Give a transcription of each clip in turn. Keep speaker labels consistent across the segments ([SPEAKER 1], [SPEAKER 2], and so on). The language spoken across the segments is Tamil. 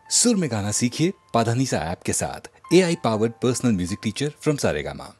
[SPEAKER 1] सुर में गाना सीखिए पाधानीसा ऐप के साथ। AI powered personal music teacher from Saregama.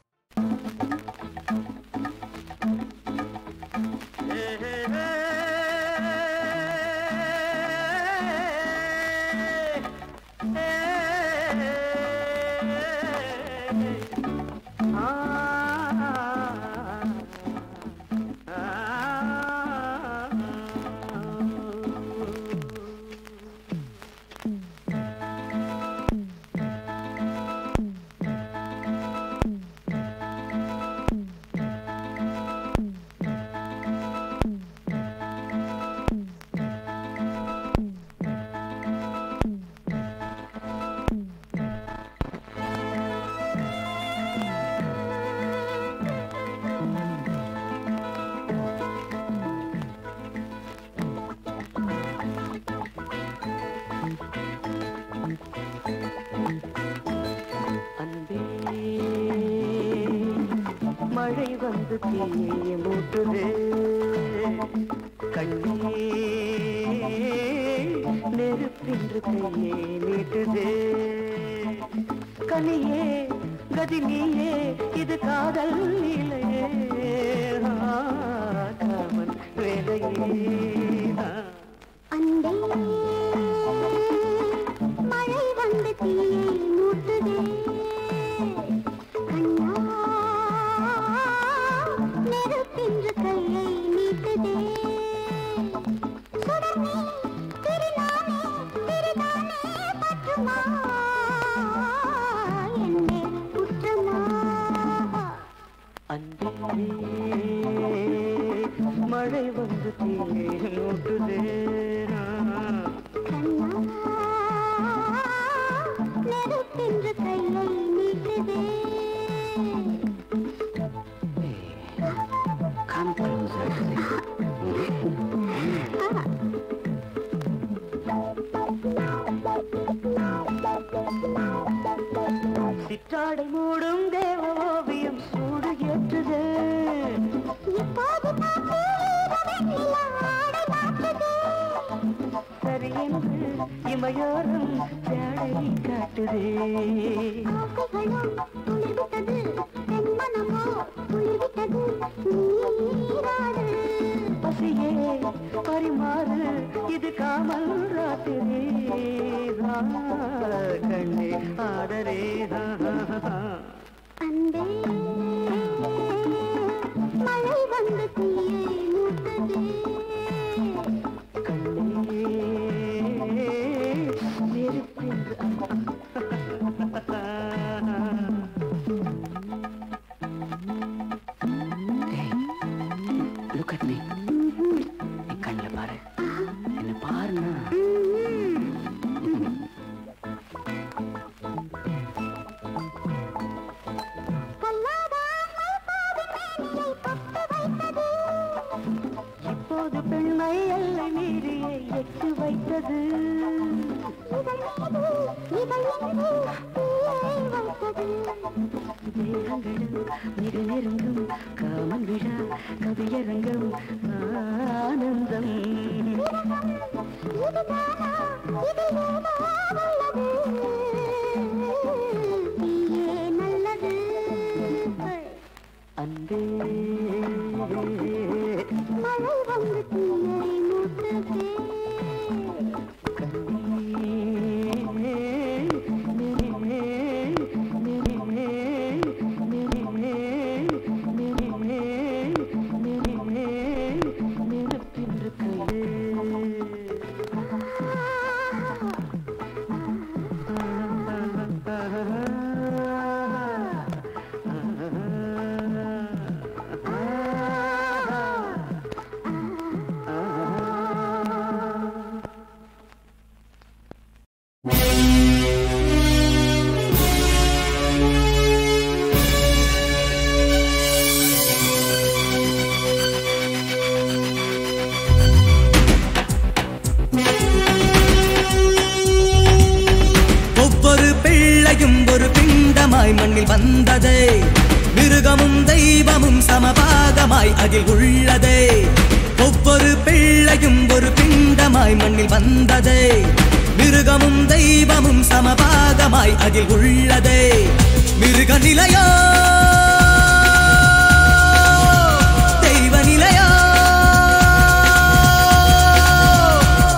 [SPEAKER 2] மழை வந்து தீயை மூட்டுது கண்ணே நெருப்பின்று கையை நீட்டுது கனியே கதி நீயே இது காதல் நிலையே காமன் வேலையே
[SPEAKER 3] அன்பே மழை வந்து தீயை மூட்டுது
[SPEAKER 2] மழை வந்து தீயை மூட்டுதே
[SPEAKER 3] நெருப்பின்று கையை நீட்டுதே
[SPEAKER 2] சிற்றாடை மூடும் தேவ ஓவியம் சூடு ஏற்றுது சரி என்று இமையோரம் ஜாடை காட்டுதே பசியே பரிமாறு இது காமல் ராத்திரே கண்ணே ஆடரே
[SPEAKER 3] அன்பே மழை வந்து தீயை மூட்டுதே
[SPEAKER 2] கண்ணே நெருப்பின்று Look at me. நீ கண்ணில் பாரு என்ன பாருன்னா இப்போது பெண்மை எல்லை மீறியை எட்டு வைத்தது மிக நெருங்கும் காமன் விழா கவியரங்கம் ஆனந்தம்
[SPEAKER 3] நல்லது
[SPEAKER 2] அன்பே
[SPEAKER 3] மழை வந்து தீயை மூட்டுதே
[SPEAKER 4] பிண்டமாய் மண்ணில் வந்ததே மிருகமும் தெய்வமும் சமபாகமாய் அதில் உள்ளதே ஒவ்வொரு பிள்ளையும் ஒரு பிண்டமாய் மண்ணில் வந்ததே மிருகமும் தெய்வமும் தெய்வமும் சமபாகமாய் அதில் உள்ளதே. மிருக நிலையோ தெய்வ நிலையோ,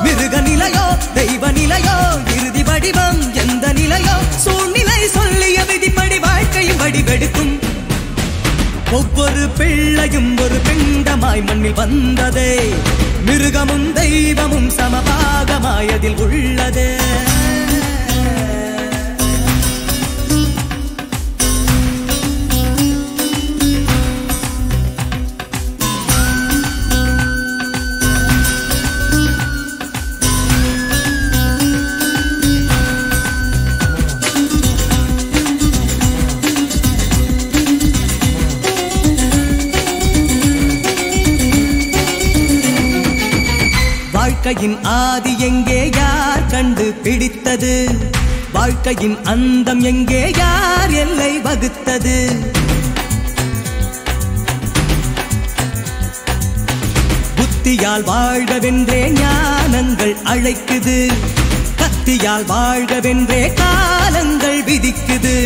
[SPEAKER 4] மிருக நிலையோ தெய்வ நிலையோ, இறுதி வடிவம் எந்த நிலையோ, சூழ்நிலை சொல்லிய விதிப்படி வாழ்க்கையும் வடிவெடுக்கும். ஒவ்வொரு பிள்ளையும் ஒரு பிண்டமாய் மண்ணில் வந்ததே. மிருகமும் தெய்வமும் சமபாகமாய் அதில் உள்ளதே. வாழ்க்கையின் ஆதி எங்கே யார் கண்டு பிடித்தது? வாழ்க்கையின் அந்தம் எங்கே யார் எல்லை வகுத்தது? புத்தியால் வாழ்கவென்றே ஞானங்கள் அழைக்குது, கத்தியால் வாழ்கவென்றே காலங்கள் விதிக்குது.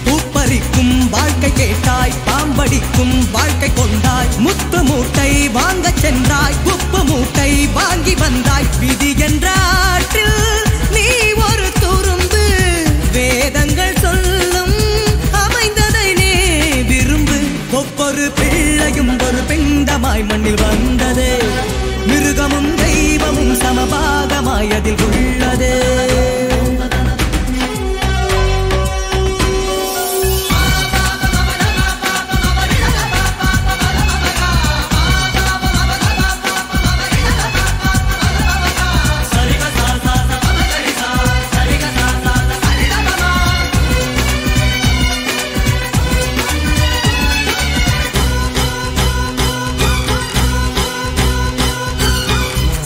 [SPEAKER 4] பூப்பறிக்கும் வாழ்க்கை கேட்டாய், பாம்படிக்கும் வாழ்க்கை கொண்டாய், முத்து மூட்டை வாங்க சென்றாய், உப்பு மூட்டை வாங்கி வந்தாய். விதி என்ற ஆற்றில் நீ ஒரு துரும்பு, வேதங்கள் சொல்லும் அமைந்ததை நீ விரும்பு. ஒவ்வொரு பிள்ளையும் ஒரு பிண்டமாய் மண்ணில் வந்ததே. மிருகமும் தெய்வமும் சமபாகமாய் அதில் உள்ளதே.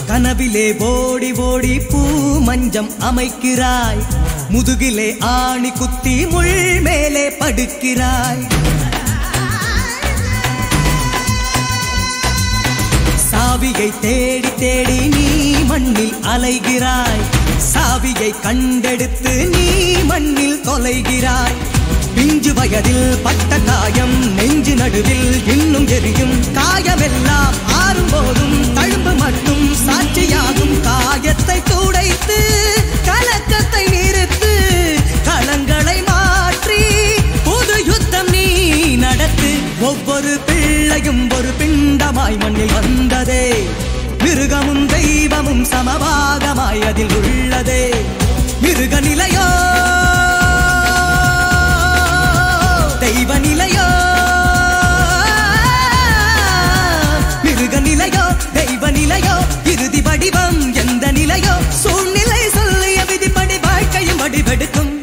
[SPEAKER 4] கனவிலே ஓடி ஓடி பூ மஞ்சம் அமைக்கிறாய், முதுகிலே ஆணி குத்தி முள் மேலே படுக்கிறாய். சாவியை தேடி தேடி நீ மண்ணில் அலைகிறாய், சாவியை கண்டெடுத்து நீ மண்ணில் தொலைகிறாய். பிஞ்சு வயதில் பட்ட காயம் நெஞ்சு நடுவில் இன்னும் எரியும், காயமெல்லாம் ஆறும் போதும் தழும்பு மட்டும் சாட்சியாகும். காயத்தை துடைத்து கலக்கத்தை நிறுத்து, களங்களை மாற்றி புது யுத்தம் நீ நடத்து. ஒவ்வொரு பிள்ளையும் ஒரு பிண்டமாய் மண்ணில் வந்ததே. மிருகமும் தெய்வமும் சமபாகமாய் அதில் உள்ளதே. மிருக நிலையோ தெய்வ நிலையோ, மிருக நிலையோ தெய்வ நிலையோ, இறுதி வடிவம் எந்த நிலையோ, சூழ்நிலை சொல்லிய விதிப்படி வாழ்க்கையும் வடிவெடுக்கும்.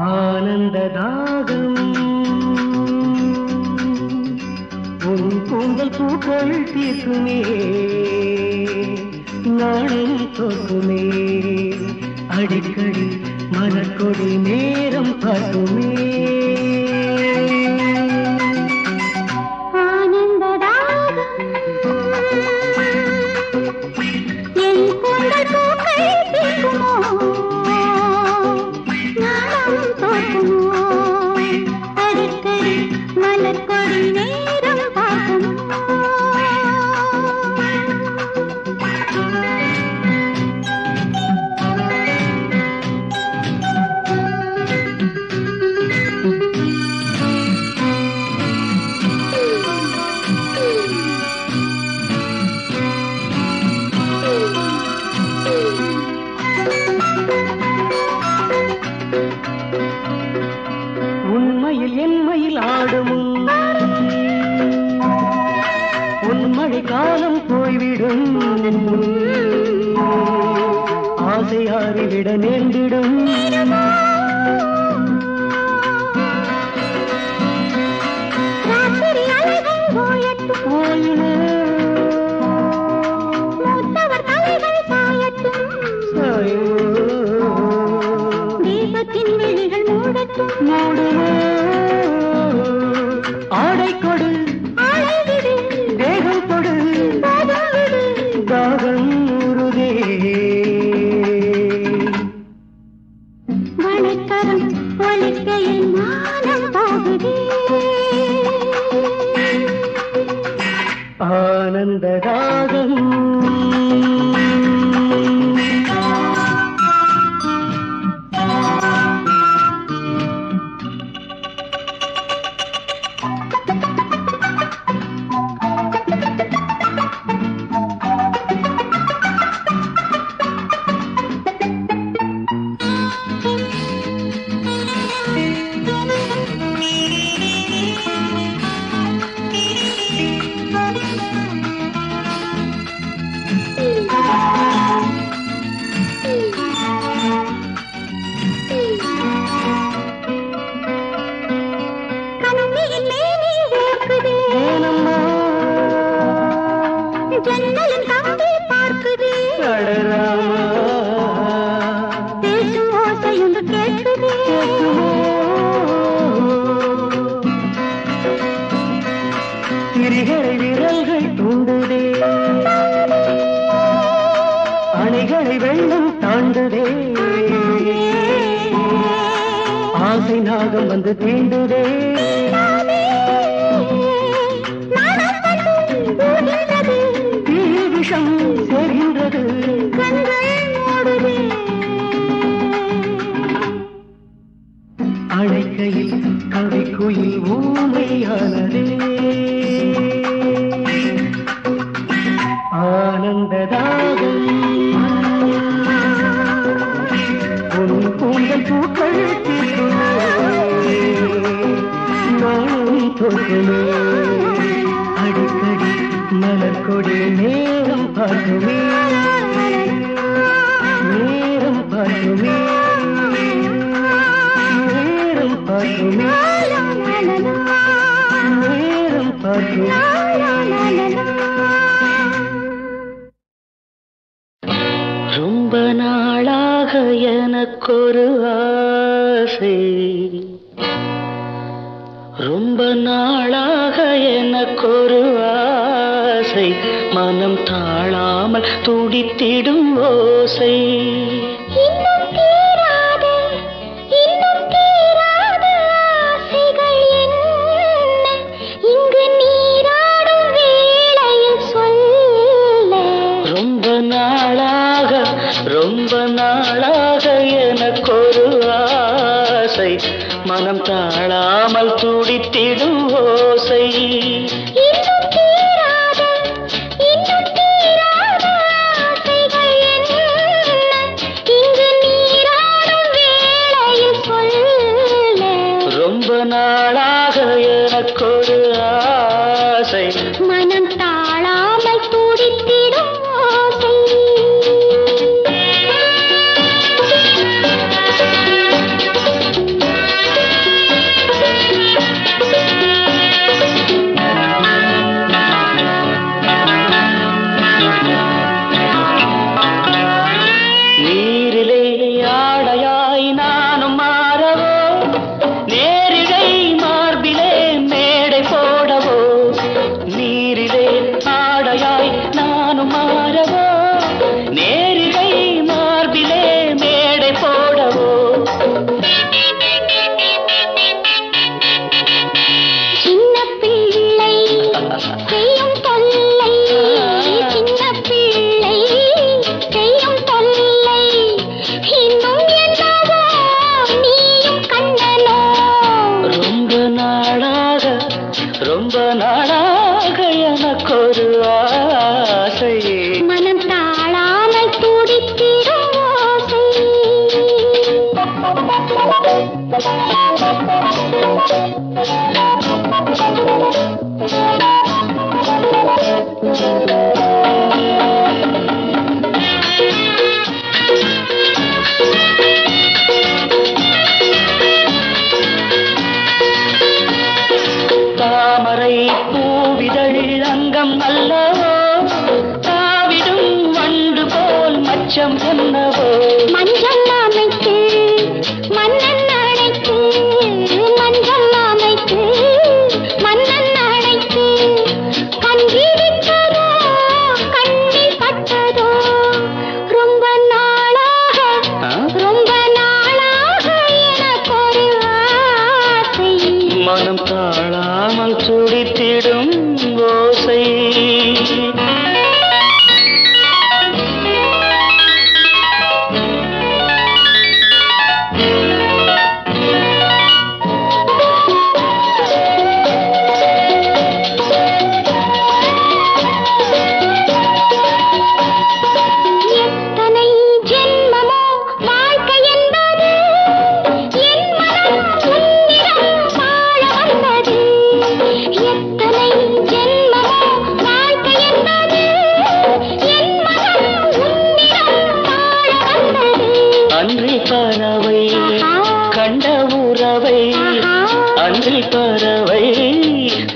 [SPEAKER 5] ஆனந்ததாகம் உன் கூந்தல் பூக்கள் தீர்க்குமே, நாளும் தோக்குமே, அடிக்கடி மலர்கொடி நேரம் பார்க்குமே. போய்விடும் ஆசை ஆறிவிட நேர்ந்திடும்
[SPEAKER 3] ராத்திரி அலைகள் ஓயட்டும் மூத்தவர் தலைகள் சாயட்டும் தீபத்தின் விழிகள் மூடட்டும்
[SPEAKER 5] ஆடை கொடு
[SPEAKER 3] ஆளை விடு
[SPEAKER 5] தேகம் கொடு
[SPEAKER 3] போதும் விடு
[SPEAKER 5] தாகம் உருதே
[SPEAKER 3] வளைக்கரம் ஒலிக்கையில் மானம் போகுதே
[SPEAKER 5] ஆனந்த ராகம்
[SPEAKER 3] கண்ணியில் மேனி வேர்க்குதே ஜன்னலின் கம்பி பார்க்குதே பேசும் ஓசையுண்டு கேட்குதே
[SPEAKER 5] திரிகளை விரல்கள் தூண்டுதே அணைகளை வெள்ளம் தாண்டுதே ஆசை நாகம் வந்து தீண்டுதே
[SPEAKER 3] நாணம் வந்து ஊதுகிறது
[SPEAKER 5] தீ விஷம் சேர்கின்றது
[SPEAKER 3] கண்கள் மூடுதே
[SPEAKER 5] அழைக்கையில் கவிக்குயில் ஊமையானதே ஆனந்ததாகம் உன் கூந்தல் பூக்கள் நானும் தோற்றுமே அடிக்கடி மலர் கொடி நேரம் பார்க்குமே நேரம் பார்க்குமே நேரம் பார்க்குமே நேரம் பார்க்குமே ரொம்ப நாளாக எனக்கொரு ஆசை ரொம்ப நாளாக எனக்கொரு ஆசை மனம் தாழாமல் துடித்திடும் ஓசை
[SPEAKER 3] இன்னும் தீராத ஆசைகள் என்ன இங்கு நீராடும் வேளையில் சொல்ல
[SPEAKER 5] ரொம்ப நாளாக எனக்கொரு ஆசை மனம் தாழாமல் துடித்திடும் ஓசை
[SPEAKER 3] இன்னும் தீராத ஆசைகள் என்ன இங்கு நீராடும் வேளையில் சொல்ல
[SPEAKER 5] ரொம்ப நாளாக எனக்கொரு ஆசை
[SPEAKER 3] மனம் தாழாமல் துடித்திடும் ஓசை
[SPEAKER 5] நீரிலே ஆடையாய் நானும் மாறவோ நேரிடை மார்பிலே மேடை போடவோ நீரிலே ஆடையாய் நானும் மாறவோ நேரிடை மார்பிலே மேடை போடவோ
[SPEAKER 3] சின்ன பிள்ளை செய்யும் தொல்லை சின்ன பிள்ளை செய்யும் தொல்லை இன்னும் என்னவோ நீயும் கண்ணனோ
[SPEAKER 5] ரொம்ப நாளாக எனக்கொரு ஆசை
[SPEAKER 3] மனம் தாழாமல் துடித்திடும் ஓசை
[SPEAKER 2] மஞ்சம் என்னவோ
[SPEAKER 3] மஞ்சள் அமைத்து மன்னன் அழைத்து மஞ்சள் அமைத்து மன்னன் அழைத்து கண்டிருக்கிறதோ கண்ணில் பட்டதோ ரொம்ப நாளாக எனக்கு ஒரு ஆசை
[SPEAKER 2] மனம் தாழாமல் துடித்திடும் ஓசை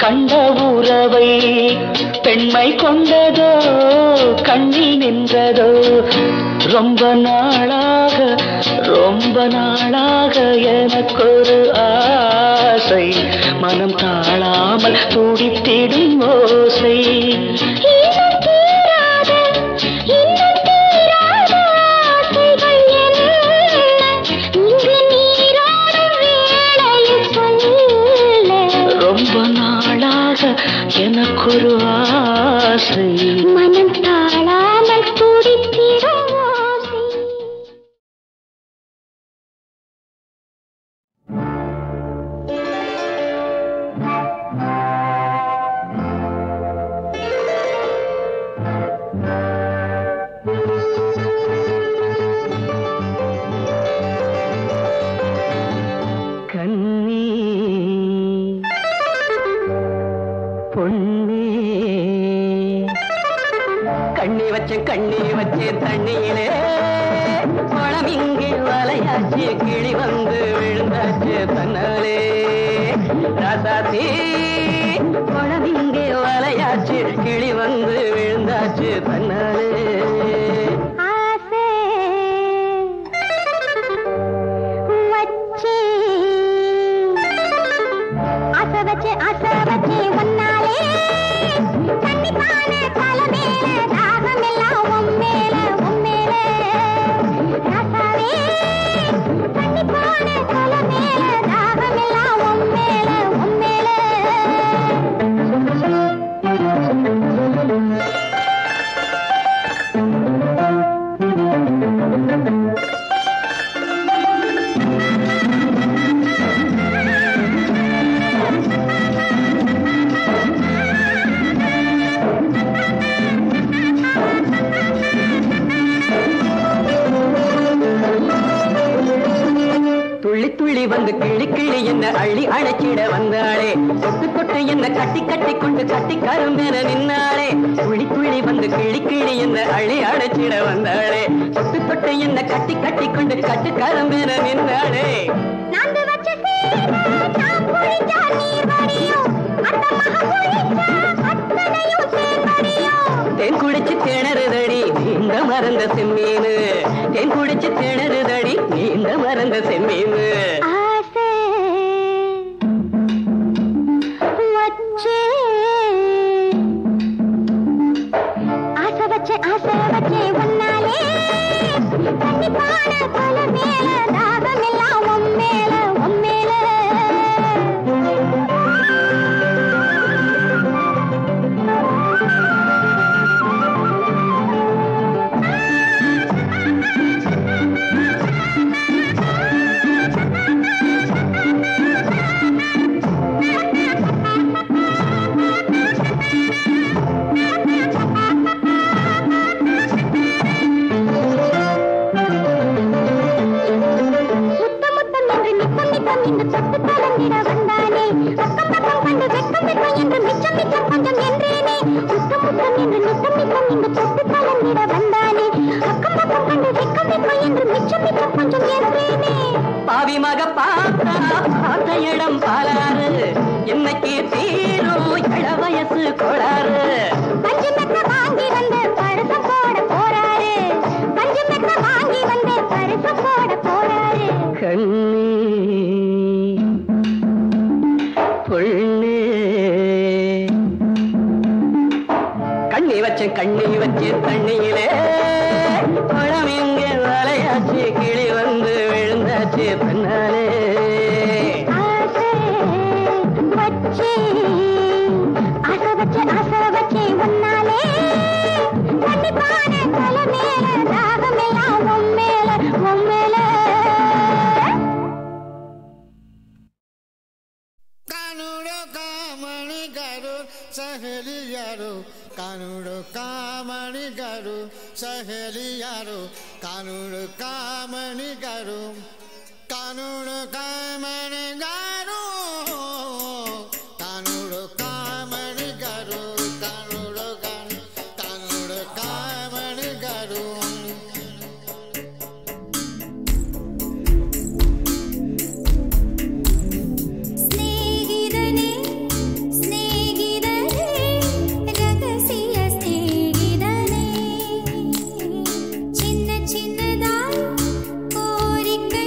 [SPEAKER 2] கண்ட உறவை பெண்மை கொண்டதோ கண்ணில் நின்றதோ ரொம்ப நாளாக எனக்கொரு ஆசை மனம் தாழாமல் துடித்திடும் ஓசை எனக்கொரு ஆசை
[SPEAKER 3] மனம் தாழாமல் துடித்திடும் ஓசை
[SPEAKER 2] கண்ணி வச்சேன் தண்ணியிலே பழம் இங்கே வலையாச்சு கிளி வந்து விழுந்தாச்சு தன்னாலே ராசாத்தி பழம் இங்கே வலையாச்சு கிளி வந்து விழுந்தாச்சு தன்னாலே
[SPEAKER 3] ஆசை வச்சு ஒன்னாலே தண்ணி பான தலை மேல தாகம் எல்லாம் உம்மேல ராசாவே தண்ணி பான தலை மேல தாகம் எல்லாம் உம்மேல
[SPEAKER 2] துள்ளி வந்து கிளி கிளி என்ன அள்ளி அழைச்சிட வந்தாளே தொட்டு தொட்டு என்ன கட்டி கட்டி கொண்டு கட்டி கரும்பென நின்னாளே துள்ளி வந்து கிளி கிளி என்ன அள்ளி அழைச்சிட வந்தாளே தொட்டு தொட்டு என்ன கட்டி கட்டி கொண்டு கட்டி கரும்பென நின்னாளே தேன் குடிச்சு திணறுதடி நீந்த மறந்த செம்மீனு தேன் குடிச்சு திணறுதடி நீந்த மறந்த செம்மீனு
[SPEAKER 3] ஆசை வச்சே ஒன்னாலே தண்ணி பான தலை மேல தாகம் எல்லாம் உம்மேல முத்தம் என்று நித்தம்
[SPEAKER 2] கண்ணி வச்சு தண்ணியிலே பழம் எங்க வலையாச்சு கிளி வந்து விழுந்தாச்சு பின்னாலே
[SPEAKER 3] ஆசை வச்சே உன்னாலே கண்டிப்பான தலை மேல தாகமெல்லாம் உம்மேல உம்மேல
[SPEAKER 6] कानूड़ो कामणी करो सहेली यारो कानूड़ो कामणी करो सहेली यारो कानूड़ो कामणी करो कानूड़ो कामणी करो कानूड़ो कामणी करो कानूड़ो कामणी करो
[SPEAKER 3] சின்ன சின்னதாய் கோரிக்கை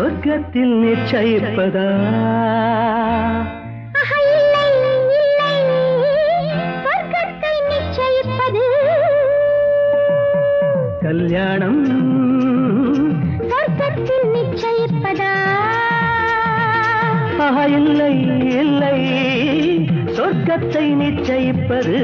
[SPEAKER 5] சொர்க்கத்தில் நிச்சயிப்பதா?
[SPEAKER 3] இல்லை இல்லை சொர்க்கத்தை நிச்சயிப்பது
[SPEAKER 5] கல்யாணம்
[SPEAKER 3] சொர்க்கத்தில் நிச்சயிப்பதா?
[SPEAKER 5] இல்லை இல்லை சொர்க்கத்தை நிச்சயிப்பது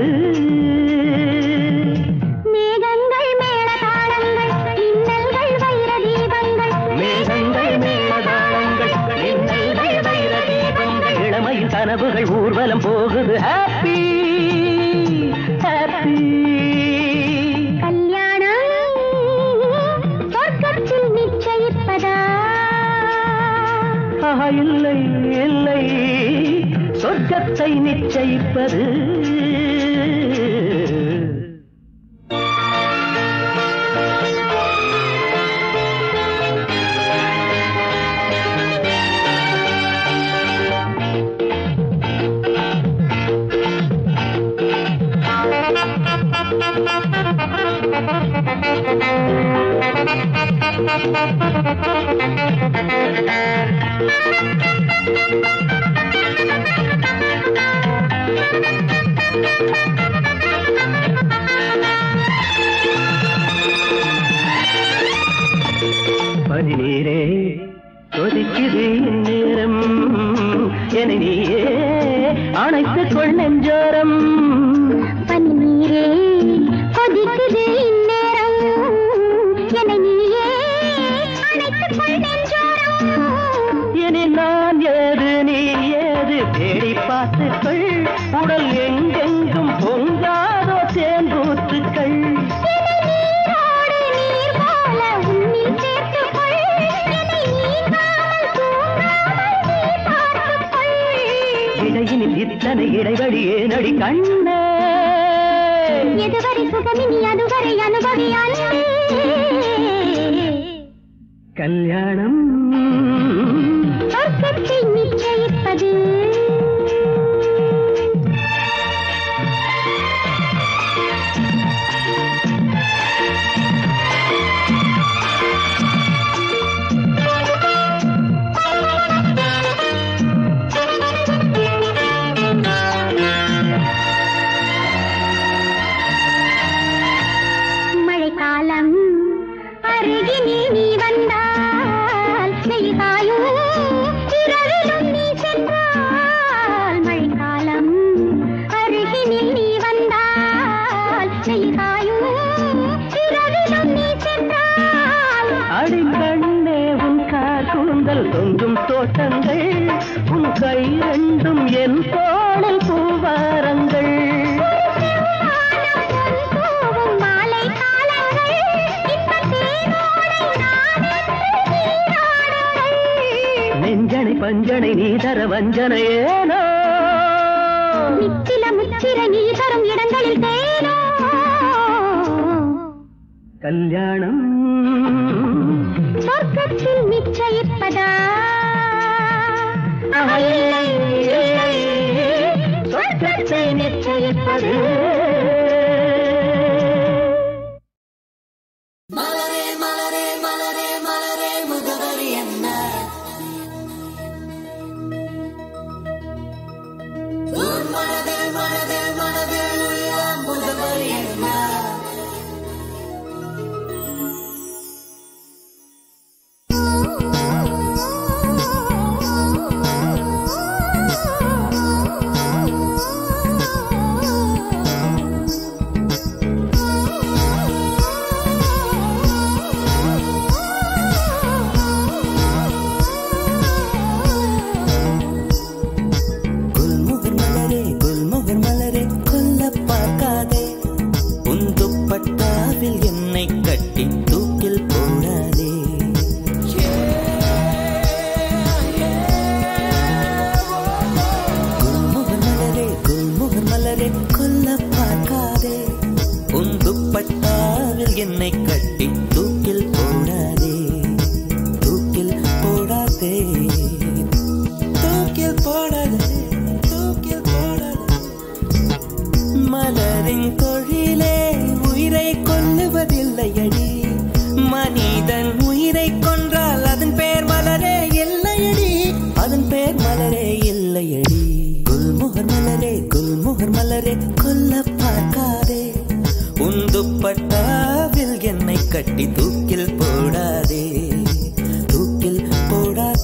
[SPEAKER 3] மேகங்கள் மேளதாளங்கள் மின்னல்கள் வைர தீபங்கள்
[SPEAKER 5] மேகங்கள் மேளதாளங்கள் மின்னல்கள் வைர தீபங்கள் இளமையின் கனவுகள் ஊர்வலம் போகுது ஹாப்பி ஹாப்பி
[SPEAKER 3] கல்யாணம் சொர்க்கத்தில் நிச்சயிப்பதா?
[SPEAKER 5] இல்லை இல்லை சொர்க்கத்தை நிச்சயிப்பது பனிநீரே கொதிக்குது நேரம் என நீயே அணைத்துக் கொள் நெஞ்சோரம்.
[SPEAKER 3] பனிநீரே கொதிக்குது இந்நேரம் என நீயே அணைத்துக் கொள் நெஞ்சோரம்.
[SPEAKER 5] இனி நான் ஏது நீ ஏது தேடி பார்த்துக்கள் உடல் எங்கெங்கும் பொங்காதோ தேங்கூத்துக்கள்.
[SPEAKER 3] நீரோடு நீர் போல உன்னில் சேர்த்துக் கொள் என்னை நீங்காமல் தூங்காமல் நீ பார்த்துக் கொள்.
[SPEAKER 5] இடையினில் இத்தனை இடைவெளி ஏனடி கண்ணே?
[SPEAKER 3] எதுவரை சுகமினி அதுவரை அனுபவி அன்பே.
[SPEAKER 5] கல்யாணம்
[SPEAKER 3] சொர்க்கத்தை நிச்சயிப்பது மழைக்காலம் அருகினில் நீ வந்தால் வெயில் காயும் இரவிலும் நீ சென்றால். மழைக்காலம் அருகினில் நீ வந்தால் வெயில் காயும் இரவிலும் நீ சென்றால்.
[SPEAKER 5] அடிக்கண்ணே உன் கார் கூந்தல் தொங்கும் தோட்டங்கள் உன் கை ரெண்டும் என் தோளில் பூவாரங்கள்.
[SPEAKER 3] பூவும் மாலை காலங்கள் இன்பத் தேனோடை நாடென்று நீராடுங்கள்.
[SPEAKER 5] நெஞ்சனை பஞ்சனை நீ தர வஞ்சனை ஏனோ?
[SPEAKER 3] நித்தில முத்திர நீ தரும் இடங்களில் தேனோ.
[SPEAKER 5] கல்யாணம்
[SPEAKER 3] சொர்க்கத்தில் நிச்சயிப்பதா?
[SPEAKER 5] இல்லை இல்லை சொர்க்கத்தை நிச்சயிப்பது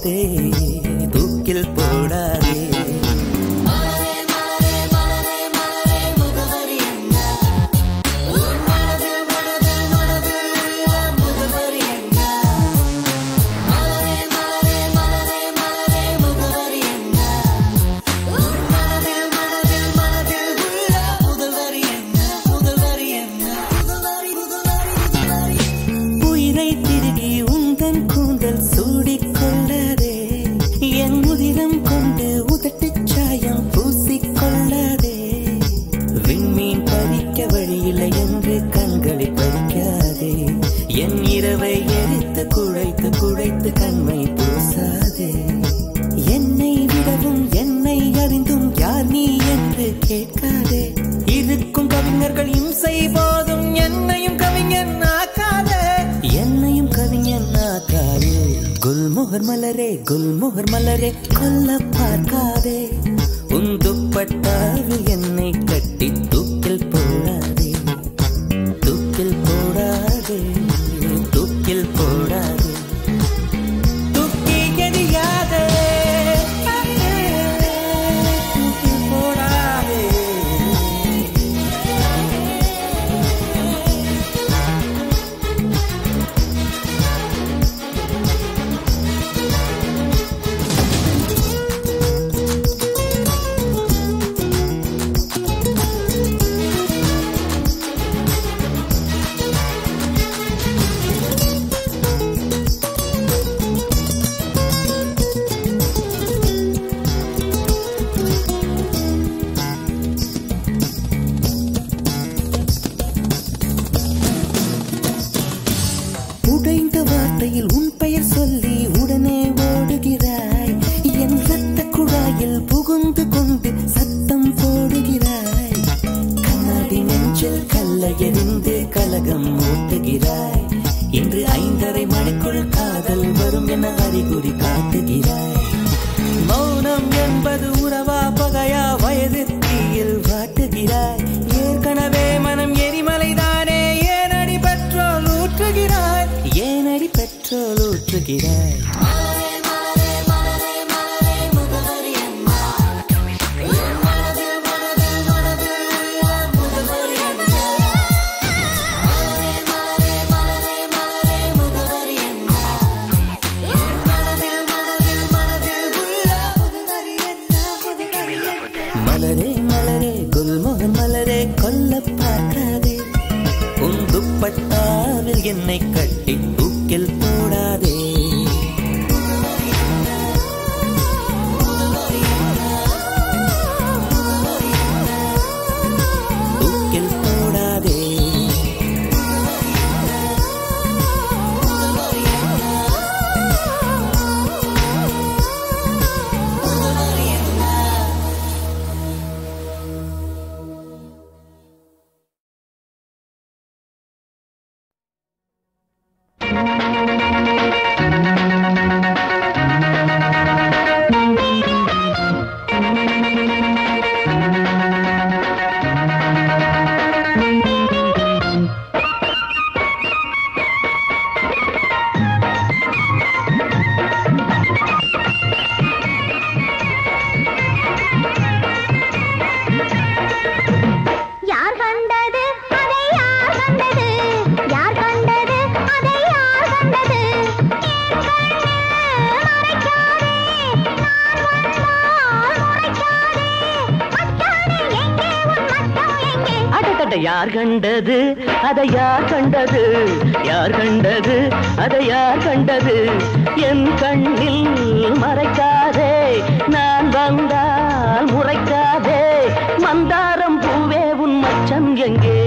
[SPEAKER 4] போடாதே, தூக்கில் போடாதே. குல்மோகர் மலரே குல்மோகர் மலரே கொல்ல பார்க்காதே, உன் துப்பட்டாவில் என்னை கட்டி தூக்கில் போடாதே, தூக்கில் போடாதே, தூக்கில் போடாதே, தூக்கி எறியாதே, தூக்கில் போடாதே. உடைந்த வார்த்தையில் உன் பெயர் சொல்லி உடனே ஓடுகிறாய், என் ரத்த குழாயில் புகுந்து கொண்டு சத்தம் போடுகிறாய், கண்ணாடி நெஞ்சில் கல்ல எறிந்து கலகம் மூட்டுகிறாய், இன்று 5:30 மணிக்குள் காதல் வரும் என அறிகுறி காட்டுகிறாய். மௌனம் என்பது உறவா பகையா வயது தீயில் வாட்டுகிறாய், ஏற்கனவே மனம் எரிமலைதானே ஏனடி பெட்ரோல் ஊற்றுகிறாய், ஏனடி பெட்ரோல் ஊற்றுகிறாய். மலரே மலரே குல்மோகர் மலரே கொல்ல பார்க்காதே, உன் துப்பட்டாவில் என்னை கட்டி தூக்கில் போடாதே. தூக்கில் போடாதே.
[SPEAKER 2] யார் கண்டது அதை யார் கண்டது, யார் கண்டது அதை யார் கண்டது, என் கண்ணில் மறைக்காதே, நான் வந்தால் முறைக்காதே, மந்தாரம் பூவே உன் மச்சம் எங்கே.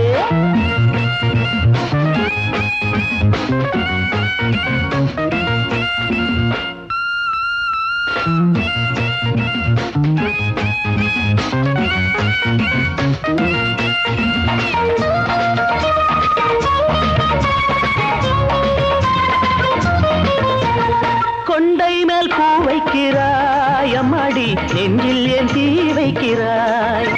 [SPEAKER 2] கொண்டை மேல் பூ வைக்கிறாய் அம்மாடி, நெஞ்சில் ஏன் தீ வைக்கிறாய்,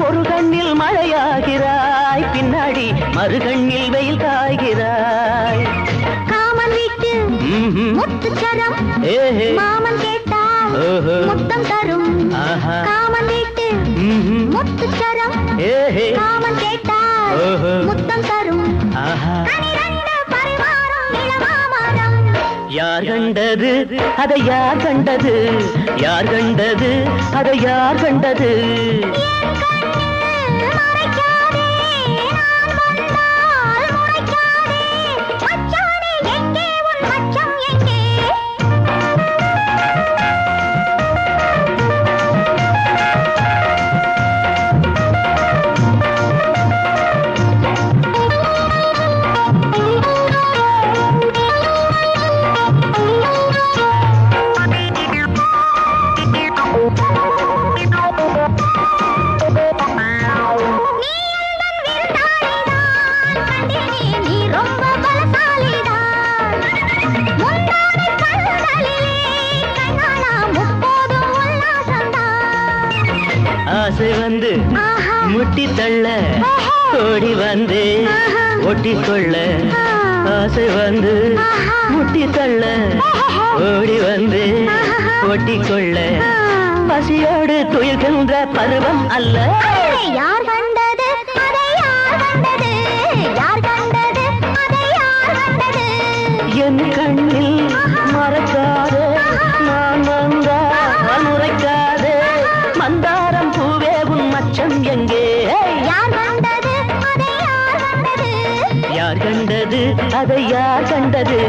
[SPEAKER 2] ஒரு கண்ணில் மழையாகிறாய், பின்னாடி மறு கண்ணில் வெயில் காய்கிறாய். காமன் வீட்டு முத்துச்சரம் மாமன் கேட்டா முத்தம் தரும் காமன் வீட்டு முத்துச்சரம் காமன் கேட்டா முத்தம் தரும்
[SPEAKER 5] யார் கண்டது அதை யார் கண்டது யார் கண்டது அதை யார் கண்டது ஆசை வந்து முட்டி தள்ள ஓடி வந்து ஒட்டிக்கொள்ள ஆசை வந்து முட்டி தள்ள ஓடி வந்து ஒட்டிக்கொள்ள பசியோடு துயில்கின்ற பருவம் அல்ல
[SPEAKER 3] யார் கண்டது அதை யார் கண்டது யார் கண்டது அதை யார் கண்டது
[SPEAKER 5] என் கண்ணில் மறக்காதே நான் வந்தால் முறைக்காதே மந்தாரம் பூவே உன் மச்சம் எங்கே
[SPEAKER 3] யார் கண்டது அதை யார் கண்டது
[SPEAKER 5] யார் கண்டது அதை யார் கண்டது